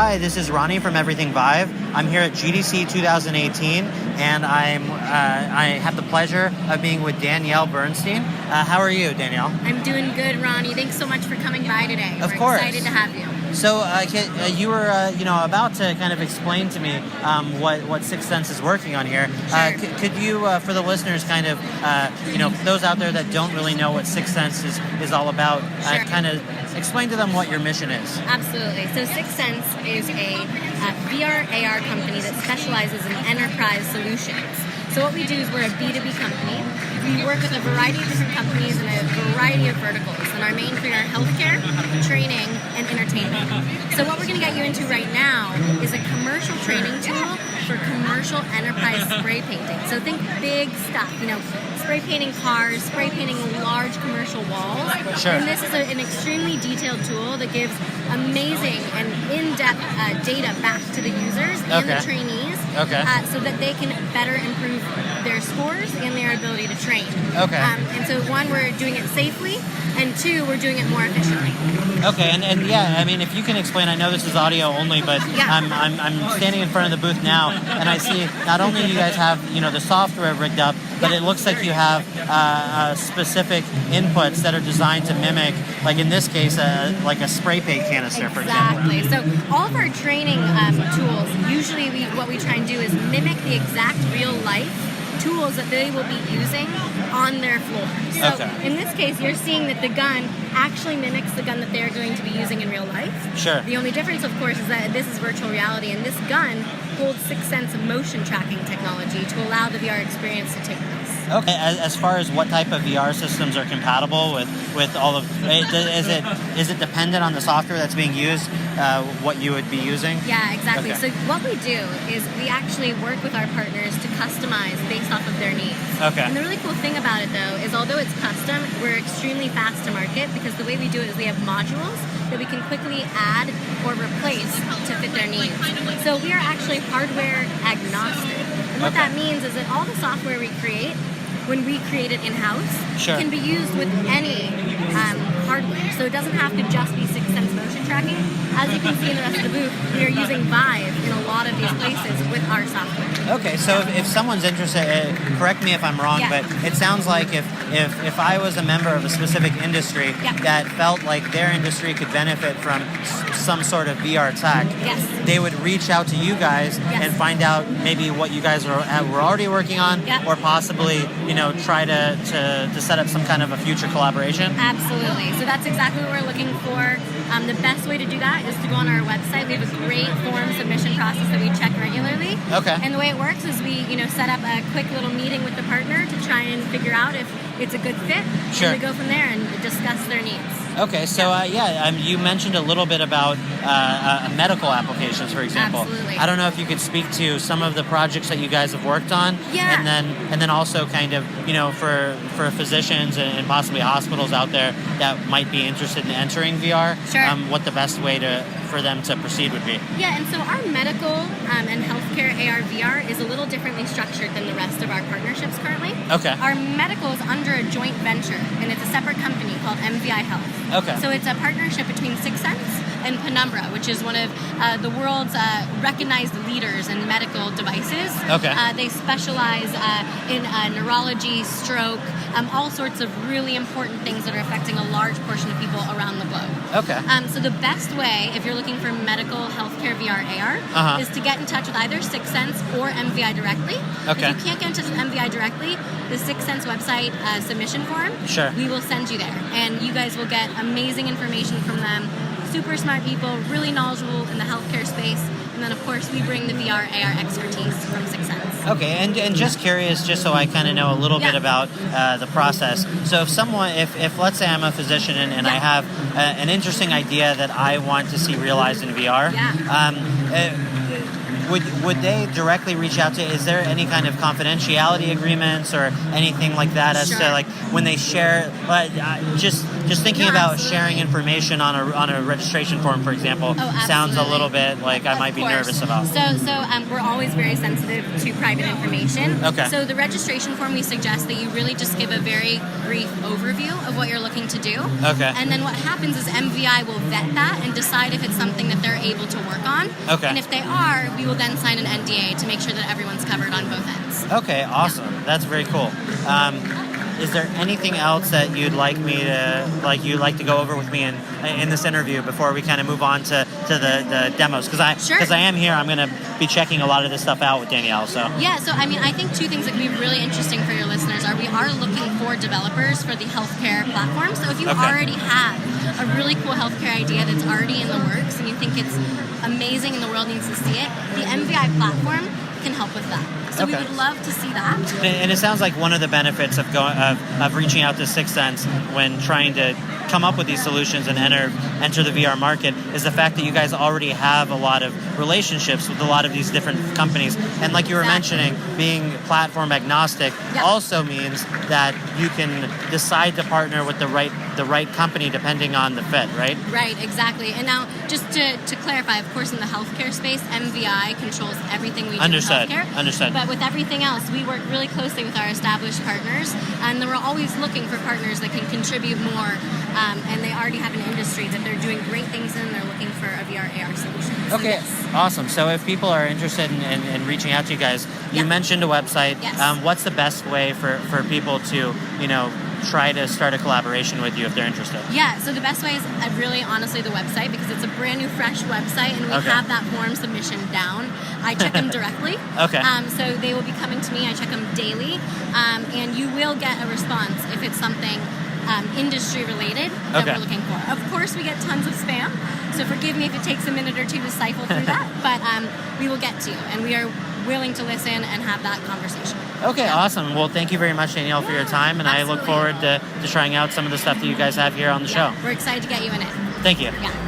Hi, this is Ronnie from Everything Vive. I'm here at GDC 2018, and I have the pleasure of being with Danielle Burnstein. How are you, Danielle? I'm doing good, Ronnie. Thanks so much for coming by today. Of We're course. excited to have you. So you were about to kind of explain to me what Sixense is working on here. Sure. Could you, for the listeners, kind of those out there that don't really know what Sixense is all about, Sure. kind of explain to them what your mission is. Absolutely. So Sixense is a VR AR company that specializes in enterprise solutions. So what we do is we're a B2B company. We work with a variety of different companies in a variety of verticals, and our main three are healthcare, training, and entertainment. So what we're going to get you into right now is a commercial training tool for commercial enterprise spray painting. So think big stuff, spray painting cars, spray painting large commercial walls. Sure. And this is an extremely detailed tool that gives amazing and in-depth data back to the users and the trainees, so that they can better improve their scores and their ability to train. Okay. And so one, we're doing it safely, and two, we're doing it more efficiently. Okay, and yeah, I mean, if you can explain, I know this is audio only, but Yeah. I'm standing in front of the booth now, and I see not only do you guys have the software rigged up, but it looks like you have specific inputs that are designed to mimic, like in this case, like a spray paint canister, for example. Exactly. So all of our training tools, usually what we try and do is mimic the exact real life tools that they will be using on their floor. So in this case, you're seeing that the gun actually mimics the gun that they're going to be using in real life. Sure. The only difference, of course, is that this is virtual reality, and this gun holds Sixense motion tracking technology to allow the VR experience to take place. Okay. As far as what type of VR systems are compatible with all of, is it dependent on the software that's being used, what you would be using? Yeah, exactly. Okay. So what we do is we actually work with our partners to customize based off of their needs. Okay. And the really cool thing about it, though, is although it's custom, we're extremely fast to market because the way we do it is we have modules that we can quickly add or replace to fit their needs. So we are actually hardware agnostic. And what that means is that all the software we create, when we create it in-house, can be used with any hardware. So it doesn't have to just be Sixense motion tracking. As you can see in the rest of the booth, we are using Vive in a lot of these places with our software. Okay, so if someone's interested, correct me if I'm wrong, but it sounds like if I was a member of a specific industry that felt like their industry could benefit from some sort of VR tech, they would reach out to you guys and find out maybe what you guys were already working on, or possibly try to set up some kind of a future collaboration. Absolutely. So that's exactly what we're looking for. The best way to do that is to go on our website. We have a great form submission process that we check regularly. Okay. And the way it works is we, set up a quick little meeting with the partner to try and figure out if it's a good fit. Sure. And we go from there and discuss their needs. Okay, so you mentioned a little bit about medical applications, for example. Absolutely. I don't know if you could speak to some of the projects that you guys have worked on, Yeah. and then also kind of for physicians and possibly hospitals out there that might be interested in entering VR, what the best way for them to proceed would be. Yeah, and so our medical and healthcare AR VR is a little differently structured than the rest of our partnerships currently. Okay. Our medical is under a joint venture, and it's a separate company called MVI Health. Okay. So it's a partnership between Sixense and Penumbra, which is one of the world's recognized leaders in medical devices. Okay. They specialize in neurology, stroke, all sorts of really important things that are affecting a large portion of people around the globe. Okay. So the best way, if you're looking for medical healthcare VR AR, is to get in touch with either Sixense or MVI directly. Okay. If you can't get in touch with MVI directly, the Sixense website submission form, we will send you there. And you guys will get amazing information from them. Super smart people, really knowledgeable in the healthcare space. And then, of course, we bring the VR AR expertise from Sixense. Okay, and just curious, just so I kind of know a little bit about the process. So if let's say I'm a physician and I have an interesting idea that I want to see realized in VR, would they directly reach out to? Is there any kind of confidentiality agreements or anything like that as to like when they share? Just just thinking No, about absolutely. sharing information on a registration form, for example, sounds a absolutely. little bit like I might be Of course. nervous about. So we're always very sensitive to private information. Okay. So the registration form, we suggest that you really just give a very brief overview of what you're looking to do. Okay. And then what happens is MVI will vet that and decide if it's something that they're able to work on. Okay. And if they are, we will then sign an NDA to make sure that everyone's covered on both ends. Okay, awesome. That's very cool. Is there anything else that you'd like to go over with me in this interview before we kind of move on to the demos? Because I am here, I'm going to be checking a lot of this stuff out with Danielle. So Yeah, so I mean, I think two things that could be really interesting for your listeners are we are looking for developers for the healthcare platform. So if you already have a really cool healthcare idea that's already in the works and you think it's amazing and the world needs to see it, the MVI platform can help with that. So we would love to see that. And it sounds like one of the benefits of reaching out to Sixense when trying to come up with these solutions and enter the VR market is the fact that you guys already have a lot of relationships with a lot of these different companies. And like you were mentioning, being platform agnostic also means that you can decide to partner with the right company depending on the fit, right? Right, exactly. And now, just to clarify, of course, in the healthcare space, MVI controls everything we do in healthcare. Understood. But with everything else, we work really closely with our established partners, and we're always looking for partners that can contribute more, and they already have an industry that they're doing great things in, and they're looking for a VR AR solution. So Okay, yes. awesome. So if people are interested in reaching out to you guys, you mentioned a website. Yes. What's the best way for people to, try to start a collaboration with you if they're interested? Yeah, so the best way is really honestly the website, because it's a brand new, fresh website, and we have that form submission down. I check them directly. Okay. So they will be coming to me. I check them daily, and you will get a response if it's something industry related that we're looking for. Of course, we get tons of spam, so forgive me if it takes a minute or two to cycle through that, but we will get to you, and we are willing to listen and have that conversation. Okay, awesome. Well, thank you very much, Danielle, for your time, and absolutely. I look forward to trying out some of the stuff that you guys have here on the show. We're excited to get you in it. Thank you. Yeah.